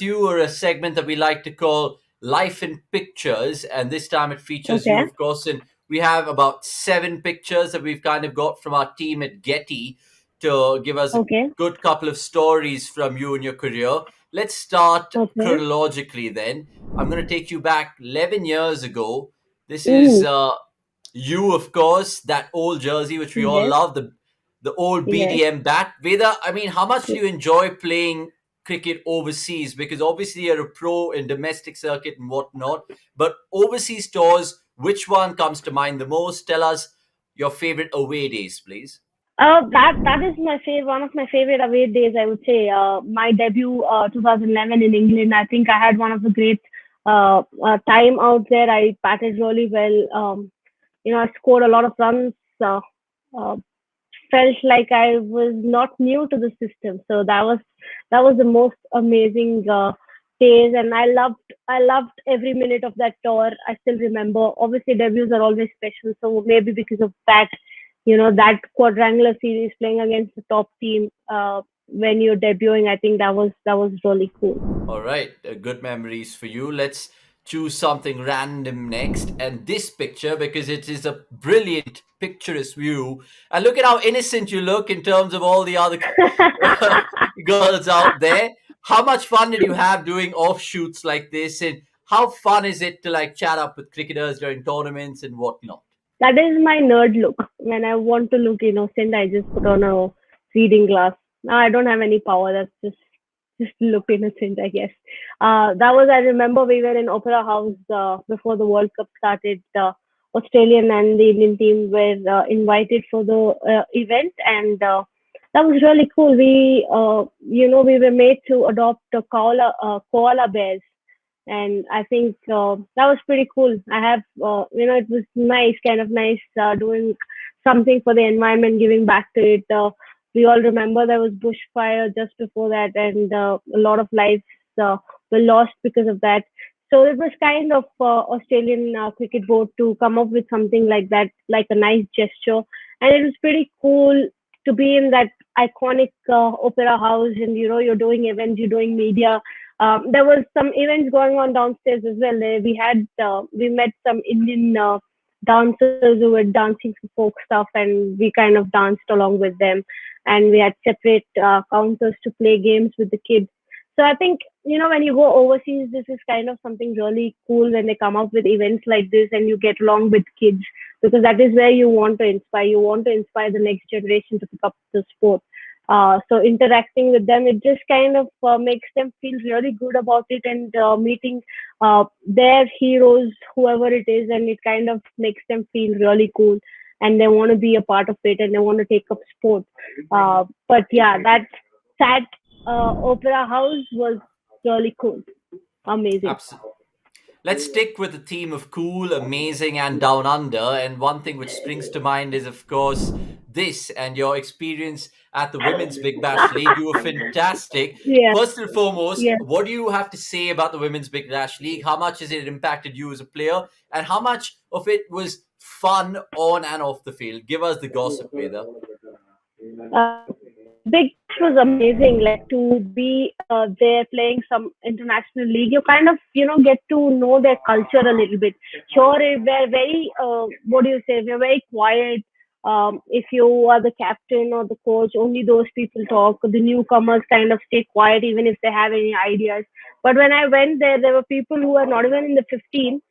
you or a segment that we like to call Life in Pictures, and this time it features you, Okay. of course. And we have about 7 pictures that we've kind of got from our team at Getty to give us a Okay. good couple of stories from you and your career. Let's start Okay. chronologically then. I'm going to take you back 11 years ago. This is Mm. you, of course, that old jersey which we all Yes. love, the old Yes. BDM bat. Veda, I mean, how much do you enjoy playing cricket overseas? Because obviously you're a pro in domestic circuit and whatnot, but overseas tours, which one comes to mind the most? Tell us your favorite away days, please. That is my favorite, one of my favorite away days. I would say my debut, 2011 in England. I think I had one of the great time out there. I batted really well. I scored a lot of runs. Uh, Felt like I was not new to the system. So that was the most amazing days, and I loved every minute of that tour. I still remember. Obviously, debuts are always special, so maybe because of that, that quadrangular series playing against the top team when you're debuting, I think that was really cool. All right, good memories for you. Let's choose something random next. And this picture, because it is a brilliant, picturesque view. And look at how innocent you look in terms of all the other girls out there. How much fun did you have doing offshoots like this? And how fun is it to like chat up with cricketers during tournaments and whatnot? That is my nerd look. When I want to look innocent, I just put on a reading glass. No, I don't have any power. That's just to look innocent, I guess. That was, I remember we were in Opera House before the World Cup started. Australian and the Indian team were invited for the event, and that was really cool. We were made to adopt a koala bears, and I think that was pretty cool. I have, it was nice, kind of nice doing something for the environment, giving back to it. We all remember there was bushfire just before that, and a lot of lives were lost because of that. So it was kind of Australian cricket board to come up with something like that, like a nice gesture, and it was pretty cool to be in that iconic opera house, and you're doing events, you're doing media. There was some events going on downstairs as well. We met some Indian dancers who were dancing some folk stuff, and we kind of danced along with them. And we had separate counters to play games with the kids. So I think when you go overseas, this is kind of something really cool when they come up with events like this, and you get along with kids, because that is where you want to inspire. You want to inspire the next generation to pick up the sport. So interacting with them, it just kind of makes them feel really good about it, and meeting their heroes, whoever it is, and it kind of makes them feel really cool, and they want to be a part of it, and they want to take up sport. But yeah, that opera house was really cool, amazing. Absolutely. Let's stick with the theme of cool, amazing, and down under. And one thing which springs to mind is, of course, this and your experience at the Women's Big Bash League. You were fantastic. Yeah, First and foremost, yeah. what do you have to say about the Women's Big Bash League? How much has it impacted you as a player? And how much of it was fun on and off the field? Give us the gossip, Veda. Uh, Big Bash was amazing. Like to be there playing some international league, you kind of get to know their culture a little bit. Sure, we're very what do you say? We're very quiet. If you are the captain or the coach, only those people talk. The newcomers kind of stay quiet, even if they have any ideas. But when I went there, there were people who were not even in the 15,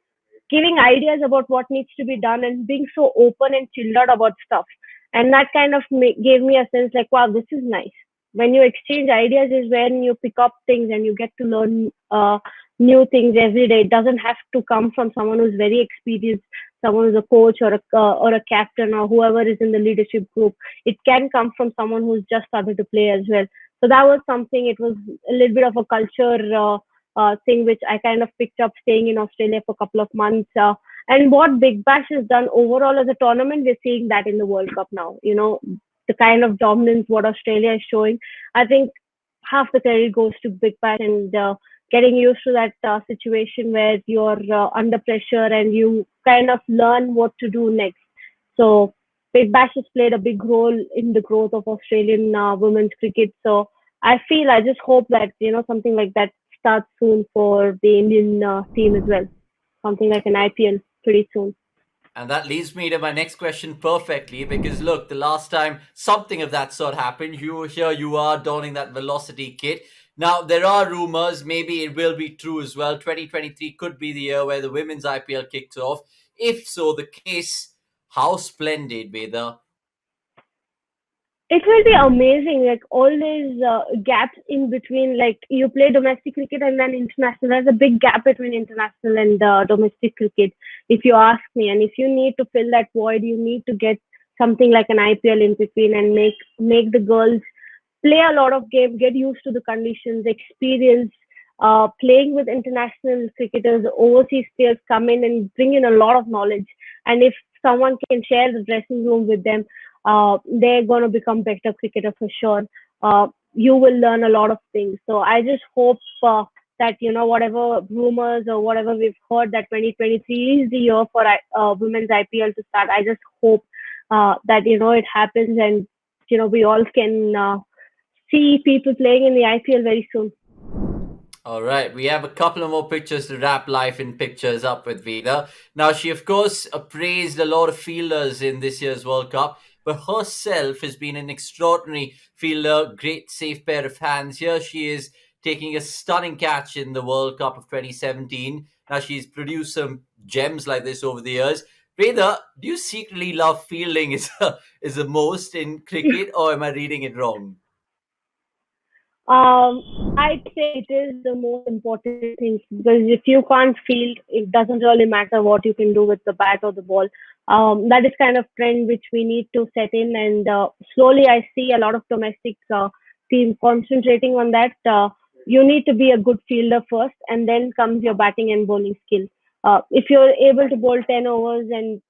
giving ideas about what needs to be done, and being so open and chilled out about stuff. And that kind of gave me a sense like, wow, this is nice. When you exchange ideas is when you pick up things, and you get to learn new things every day. It doesn't have to come from someone who's very experienced, someone who's a coach or a captain or whoever is in the leadership group. It can come from someone who's just started to play as well. So that was something. It was a little bit of a culture thing which I kind of picked up staying in Australia for a couple of months. And what Big Bash has done overall as a tournament, we're seeing that in the World Cup now. The kind of dominance what Australia is showing. I think half the credit goes to Big Bash, and getting used to that situation where you're under pressure and you kind of learn what to do next. So Big Bash has played a big role in the growth of Australian women's cricket. So I just hope that something like that start soon for the Indian team as well. Something like an IPL pretty soon. And that leads me to my next question perfectly because look, the last time something of that sort happened, you are donning that velocity kit. Now there are rumors, maybe it will be true as well. 2023 could be the year where the women's IPL kicks off. If so the case, how splendid, Veda. It will be amazing, like all these gaps in between. Like you play domestic cricket and then international. There's a big gap between international and domestic cricket, if you ask me. And if you need to fill that void, you need to get something like an IPL in between and make the girls play a lot of games, get used to the conditions, experience playing with international cricketers, overseas players come in and bring in a lot of knowledge. And if someone can share the dressing room with them, they're going to become better cricketer for sure. You will learn a lot of things. So I just hope that whatever rumors or whatever we've heard that 2023 is the year for women's IPL to start. I just hope that it happens and we all can see people playing in the IPL very soon. All right, we have a couple of more pictures to wrap life in pictures up with Veda. Now, she of course praised a lot of fielders in this year's World Cup, but herself has been an extraordinary fielder, great safe pair of hands. Here she is taking a stunning catch in the World Cup of 2017. Now, she's produced some gems like this over the years. Veda, do you secretly love fielding is the most in cricket, or am I reading it wrong? I'd say it is the most important thing because if you can't field, it doesn't really matter what you can do with the bat or the ball. That is kind of trend which we need to set in, and slowly I see a lot of domestic teams concentrating on that. You need to be a good fielder first, and then comes your batting and bowling skill. If you're able to bowl 10 overs and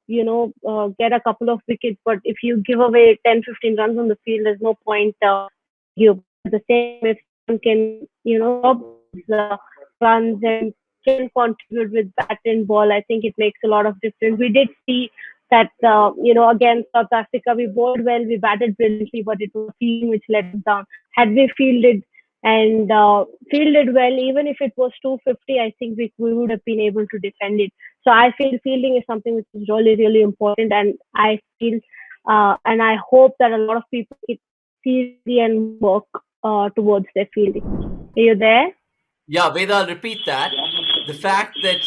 get a couple of wickets, but if you give away 10, 15 runs on the field, there's no point. You but at the same time, if someone can stop those runs and can contribute with bat and ball, I think it makes a lot of difference. We did see that against South Africa, we bowled well, we batted brilliantly, but it was fielding which let us down. Had we fielded and fielded well, even if it was 250, I think we would have been able to defend it. So I feel fielding is something which is really really important, and I feel and I hope that a lot of people take seriously and work towards their fielding. Are you there? Yeah, Veda, I'll repeat that. The fact that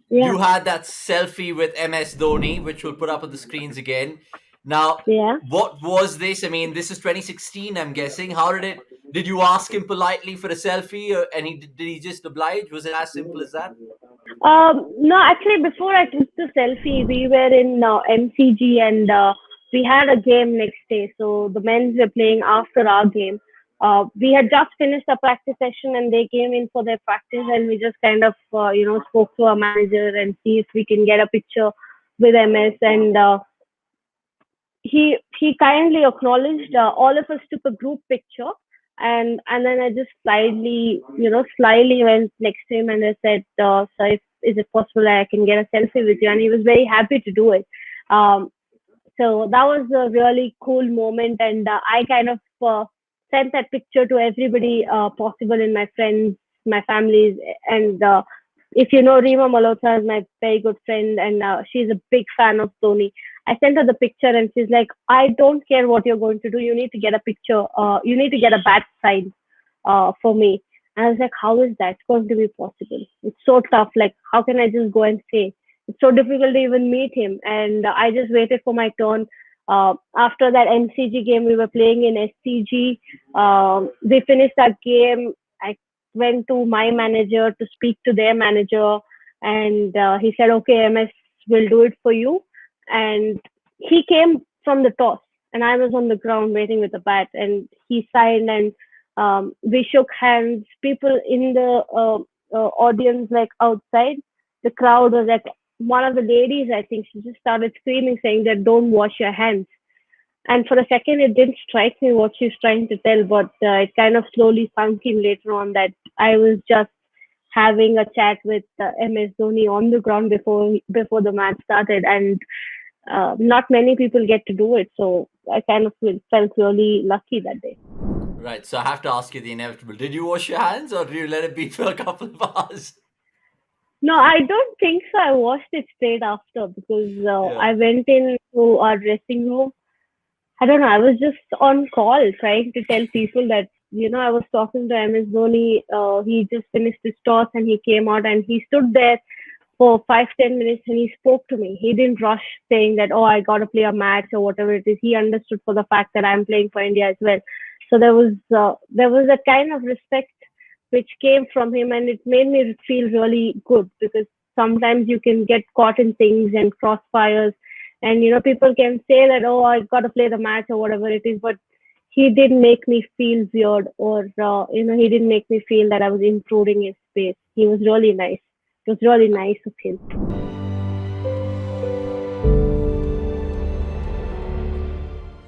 Yeah, you had that selfie with MS Dhoni, which we'll put up on the screens again. Now, yeah. what was this? I mean, this is 2016, I'm guessing. How did it? Did you ask him politely for a selfie, and did he just oblige? Was it as simple as that? No, actually, before I took the selfie, we were in MCG and we had a game next day. So the men's were playing after our game. We had just finished a practice session and they came in for their practice, and we just kind of, spoke to our manager and see if we can get a picture with MS. And he kindly acknowledged. All of us took a group picture, and then I just slyly went next to him and I said, "Sir, is it possible I can get a selfie with you?" And he was very happy to do it. Um, so that was a really cool moment, and I kind of sent that picture to everybody possible in my friends, my families, and if you know, Rima Malhotra is my very good friend, and she's a big fan of Dhoni. I sent her the picture, and she's like, "I don't care what you're going to do. You need to get a picture. You need to get a bat signed for me." And I was like, "How is that going to be possible? It's so tough. Like, how can I just go and say?" It's so difficult to even meet him. And I just waited for my turn. After that MCG game, we were playing in SCG. We finished that game. I went to my manager to speak to their manager, and he said, "Okay, MS will do it for you." And he came from the toss, and I was on the ground waiting with the bat, and he signed, and we shook hands. People in the audience, like outside, the crowd was like, one of the ladies, I think, she just started screaming, saying that don't wash your hands. And for a second, it didn't strike me what she's trying to tell, but it kind of slowly sunk in later on that I was just having a chat with MS Dhoni on the ground before the match started, and not many people get to do it. So I kind of felt really lucky that day. Right. So I have to ask you the inevitable. Did you wash your hands or did you let it be for a couple of hours? No, I don't think so. I washed it straight after because Yeah. I went into our dressing room. I don't know. I was just on call trying to tell people that, I was talking to MS Dhoni. He just finished his toss and he came out and he stood there for 5-10 minutes and he spoke to me. He didn't rush saying that, oh, I got to play a match or whatever it is. He understood for the fact that I'm playing for India as well. So there was a kind of respect which came from him, and it made me feel really good because sometimes you can get caught in things and crossfires, and people can say that, oh, I got to play the match or whatever it is, but he didn't make me feel weird, or he didn't make me feel that I was intruding his space. He was really nice. It was really nice of him.